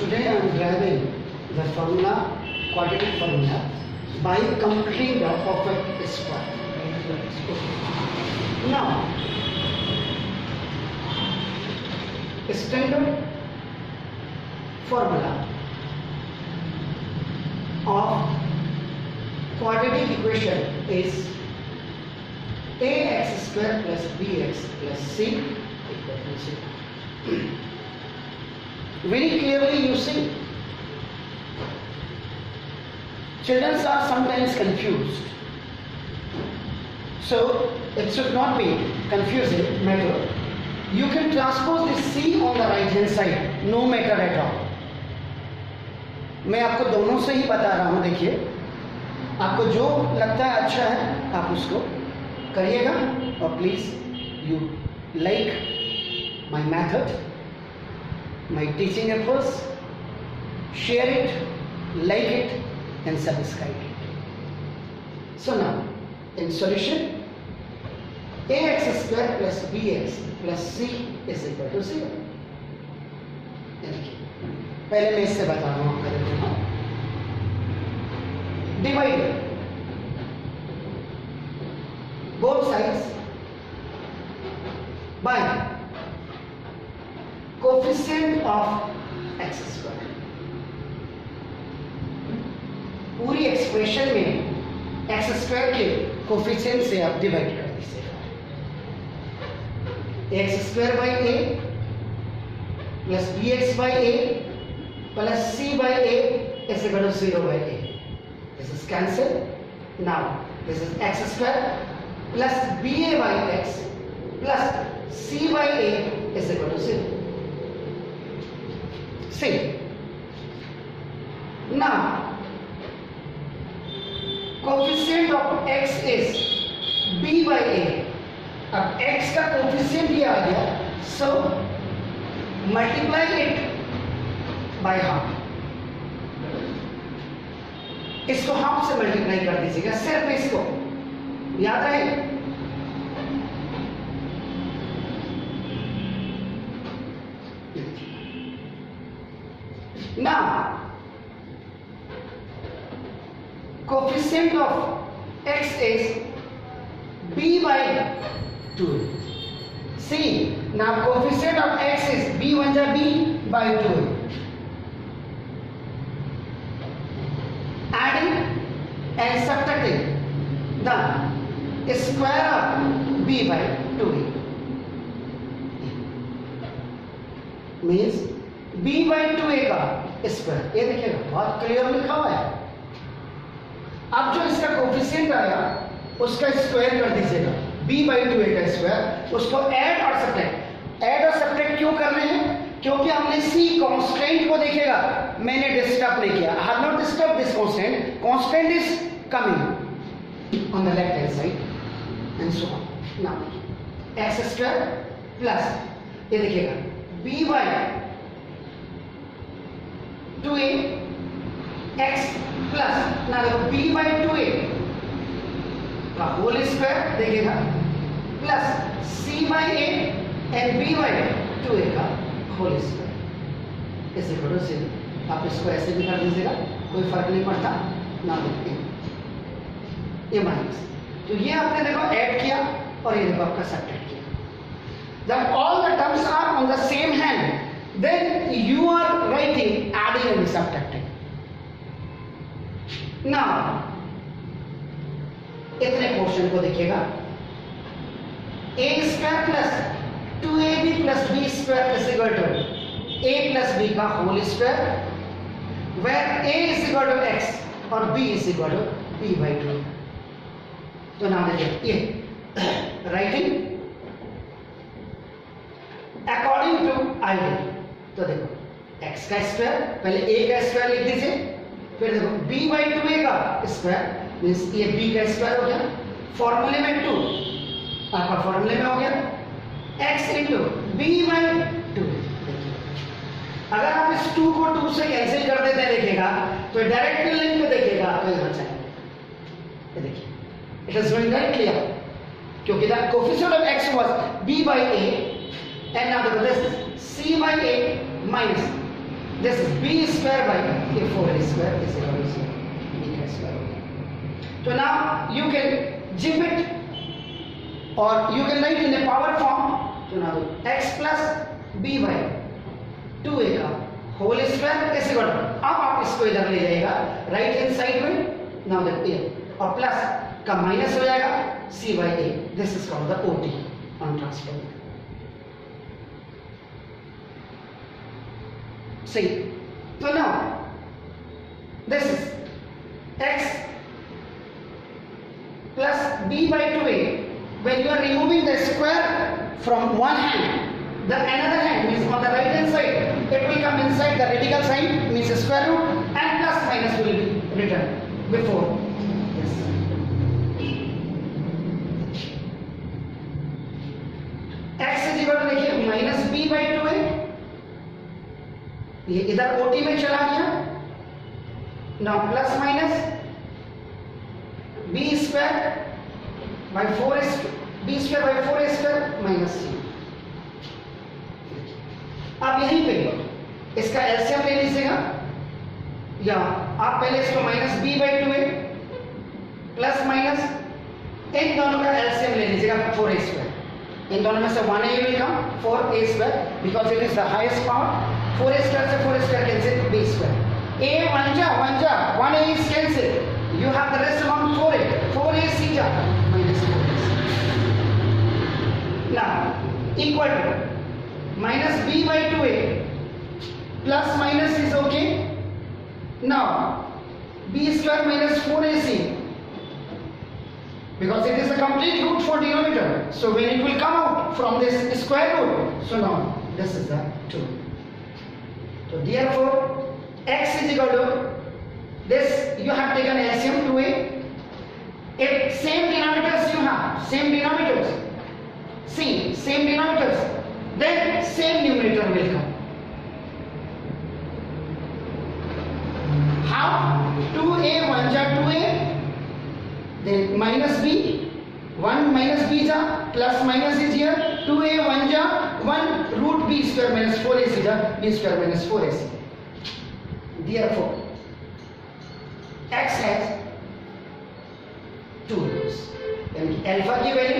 Today I am deriving the formula, quadratic formula, by completing the perfect square. Now, standard formula of quadratic equation is ax square plus bx plus c equal to 0. Very clearly you see, children are sometimes confused. So it should not be confusing matter. You can transpose this c on the right hand side, no matter at all. मैं आपको दोनों से ही बता रहा हूं. देखिए, आपको जो लगता है अच्छा है आप उसको करिएगा. और please you like my method, my teaching efforts, share it, like it and subscribe it. So now in solution, ax square plus bx plus c is equal to 0. पहले मैं इससे बता रहा हूँ. Divide both sides by coefficient of x square. पूरी expression में x square के coefficient से आप डिवाइड कर दीजिएगा. X square by a plus b x by a plus c by a is equal to 0 by a. This is cancel. Now this is x square plus b a by x plus c by a is equal to 0. See, now coefficient of x is b by a. अब x का coefficient ये आ गया, so multiply it by half. इसको half से multiply कर दीजिएगा, सिर्फ इसको याद रहे. Now, coefficient of x is b by 2. See, now coefficient of x is b1 b by 2. Adding and subtracting the square of b by 2 means b by 2a का square. ये देखिएगा बहुत क्लियर लिखा हुआ है. अब जो इसका कोफिशिएंट आया उसका स्क्वायर कर दीजिएगा. b by 2a का स्क्वायर, उसको ऐड और सब्ट्रैक्ट. ऐड और सब्ट्रैक्ट क्यों कर रहे हैं? क्योंकि हमने c कांस्टेंट को देखिएगा मैंने डिस्टर्ब नहीं किया. I have not disturb this constant. Constant is coming on the left hand side and so on. Now x square plus ये देखिएगा b by 2a x plus ना देखो b by 2a का होल स्क्वायर देखिएगा plus c by a and b by 2a का whole square इसे करो से. आप इसको ऐसे भी कर दीजिएगा, कोई फर्क नहीं पड़ता. ना ये माइनस, तो ये आपने देखो ऐड किया और ये देखो आपका सब्ट्रैक्ट किया. जब all the terms are on the same hand, then you are writing adding and subtracting. Now इतने पोर्शन को देखिएगा. a square plus 2ab plus b square is equal to a plus b का whole square, where a is equal to x और b is equal to b by 2. तो नाम देखिए ये writing according to ideal. तो देखो x का square, पहले a का स्क्वायर लिख दीजिए, फिर देखो b by 2a का स्क्वायर मींस ये b का स्क्वायर हो गया. फॉर्मूले में 2 आपका फॉर्मूले में हो गया x into b by 2. अगर आप इस 2 को 2 से कैंसिल कर देते हैं देखिएगा तो डायरेक्ट लाइन पे देखिएगा आपको यहाँ चाहिए. ये देखिए इट इज वेरी क्लियर क्योंकि the coefficient of x was b by a and now this c by a minus this is b square by a 4a square is equal to b का square हो गया। तो now you can zip it और you can write in a power form. तो now x plus b by 2a का whole square is equal to, अब आप इसको इधर ले जाइएगा राइट हैंड साइड में, नाउ दैट a और प्लस का माइनस हो जाएगा c by a, this is called the OT on transfer. See, so now this is x plus b by 2a. When you are removing the square from one hand, the another hand means on the right hand side, it will come inside the radical sign means square root, and plus minus will be written before. Yes. x is equal to देखिए minus b by 2a, ये इधर OT में चला गया। Now plus minus b square by 4 b square by 4a square minus c। अब यहीं पे इसका एलसीएम ले लीजिएगा, या आप पहले इसको minus b by 2a plus minus इन दोनों का एलसीएम ले लीजिएगा 4a स्क्वायर। इन दोनों में से 1a will come 4a square because it is the highest power। 4a square से 4a square cancel b square, a 1 जा 1a is cancel, you have the rest amount 4a c जा minus 4a। now equal to minus b by 2a plus minus is okay। now b square minus 4ac, because it is a complete root for denominator, so when it will come out from this square root, so now this is the 2। so therefore x is equal to this, you have taken LCM 2a, if same denominators you have, same denominators, same denominators, then same numerator will come। how 2a 1 ja 2a, then minus b 1 minus b ja plus minus is here 2a 1 ja 1 root b square minus 4ac ja b square minus 4ac। therefore x has two roots, and alpha की value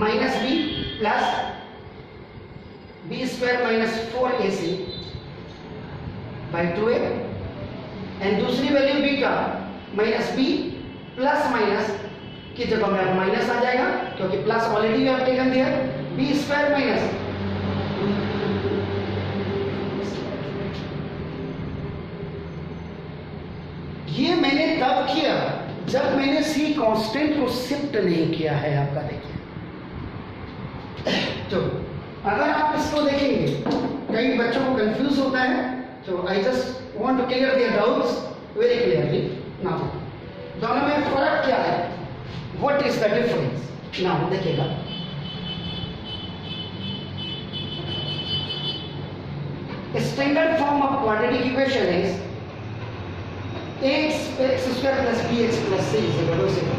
minus b plus b square minus 4ac by 2a, and दूसरी value beta minus b plus minus की जगह में minus आ जाएगा, क्योंकि plus already you have taken there, b square minus ये मैंने तब किया जब मैंने सी कांस्टेंट को शिफ्ट नहीं किया है। आपका देखिए, तो अगर आप इसको देखेंगे कई बच्चों को कंफ्यूज होता है, तो I just want to clear their doubts very clearly. Now दोनों में फर्क क्या है, what is the difference? Now देखिएगा, standard form of quadratic equation is x square plus bx plus c is equal to 0।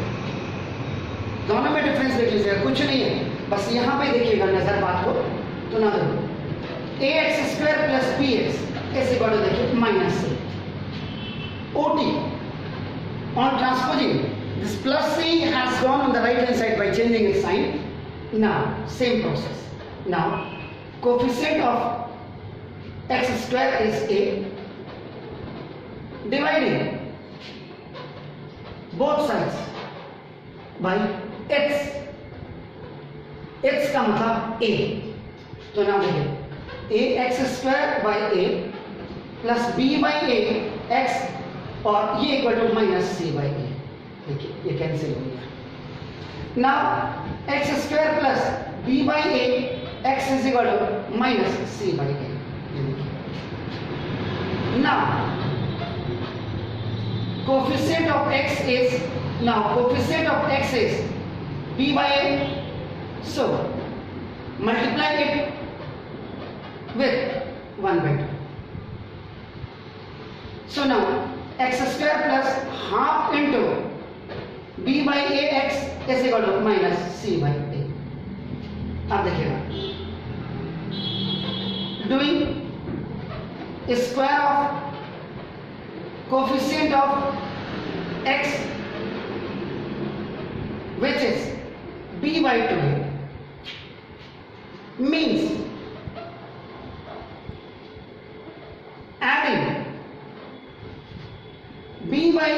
दोनों में डिफरेंस देख लीजिएगा, कुछ नहीं है, बस यहां पे देखिएगा नजर बात को, तो ना देखो ax square plus bx is equal to देखिए minus c। OT on transposing, this plus c has gone on the right hand side by changing its sign. Now same process, now coefficient of x square is a, dividing both sides by x, x का मतलब a, तो नाम देखिए a x square by a plus b by a x, और ये equal to minus c by a. देखिए ये cancel हो गया। Now x square plus b by a x is equal to minus c by a. Now coefficient of x is, now coefficient of x is b by a, so multiply it with 1 by 2। so now x square plus half into b by a x is equal to minus c by a। अब देखिएगा, doing square of coefficient of x, which is b by 2a, means adding b by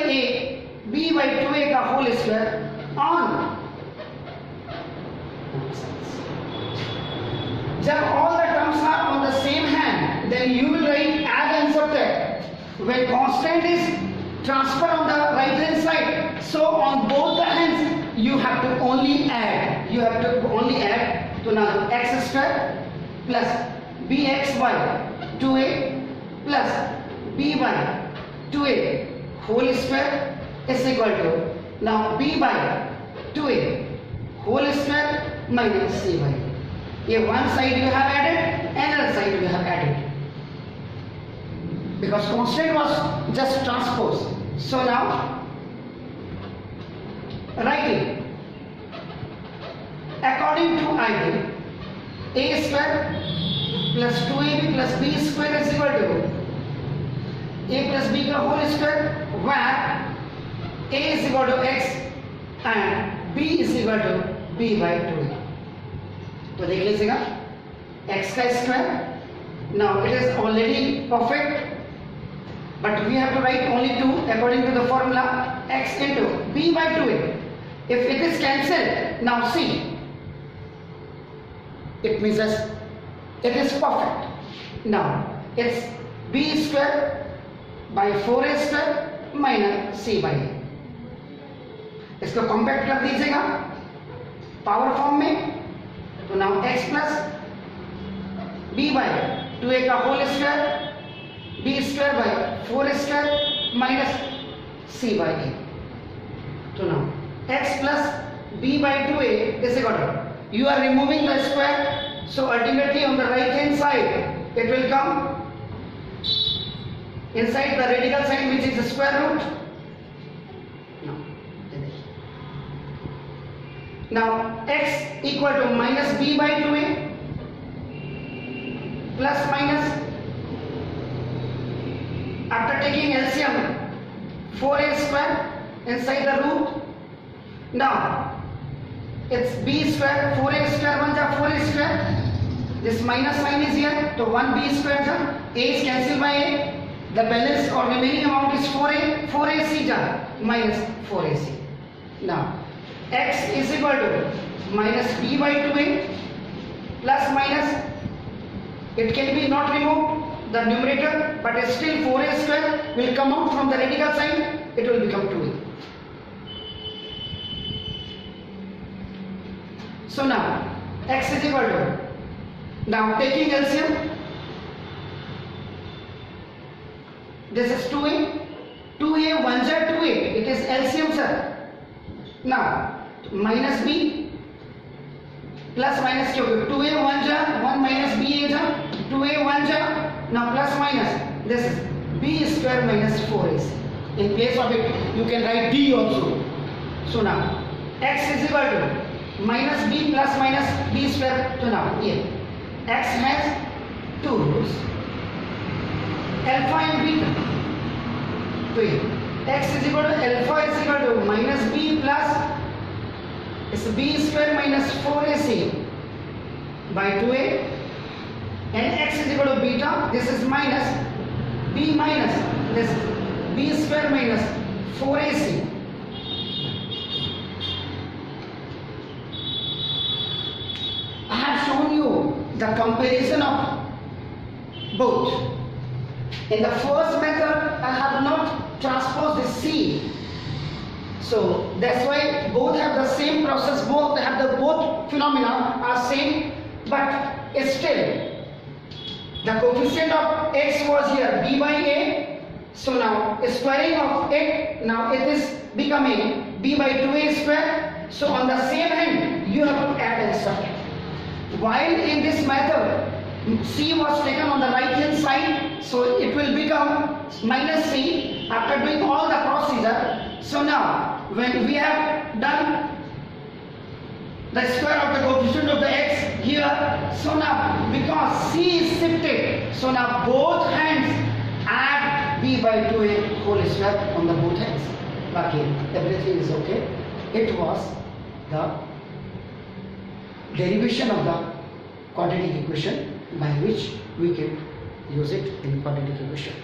2a का whole square on जब all the terms are on the same hand, then you will write add and subtract. When constant is transfer on the right hand side, so on both the hands you have to only add. You have to only add to now x square plus bx by 2a plus b by 2a whole square is equal to now b by 2a whole square minus c by a. Here one side you have added, another side you have added. Because constant was just transpose. So now writing according to ID, a square plus 2ab plus b square is equal to a plus b का whole square, where a is equal to x and b is equal to b by 2a. तो देख लीजिएगा x का square. Now it is already perfect, but we have to write only 2 according to the formula x into b by 2a. If it is cancelled, now see, it means as it is perfect. Now it's b square by 4a square minus c by a. इसको compact कर दीजिएगा power form में. तो now x plus b by 2a का whole square b square by 4 square minus c by a. तो now x plus b by 2a is equal to, you are removing the square, so ultimately on the right hand side it will come inside the radical sign, which is the square root. Now x equal to minus b by 2a plus minus, after taking LCM, 4a square inside the root. Now it's b square, 4a square 1 ja 4a square, this minus sign is here, so 1b square ja, a is cancelled by a, the balance or remaining amount is 4ac ja minus 4ac. Now x is equal to minus b by 2a plus minus, it can be not removed the numerator, but still 4a square will come out from the radical sign, it will become 2a. So now x is equal to, now taking LCM, this is 2a 1 ja 2a, it is LCM sir. Now minus b plus minus क्यों 2a 1 ja 1 minus b a ja 2a 1 ja, now plus minus this is b square minus 4ac. In place of it you can write d also. So now x is equal to minus b plus minus b square. So now here x has two roots, alpha and beta. So here x is equal to alpha is equal to minus b plus is b square minus 4ac by 2a, and x is equal to beta, this is minus b minus this b square minus 4ac. I have shown you the comparison of both. In the first method I have not transposed the c, so that's why both have the same process, both have the both phenomena are same, but still the coefficient of x was here b by a, so now squaring of it, now it is becoming b by 2a square, so on the same hand you have to add and subtract. While in this method c was taken on the right hand side, so it will become minus c after doing all the procedure. So now when we have done the square of the coefficient of the x here, so now because c is shifted, so now both hands b by 2a whole square on the both ends. बाकी everything is okay. It was the derivation of the quadratic equation by which we can use it in quadratic equation.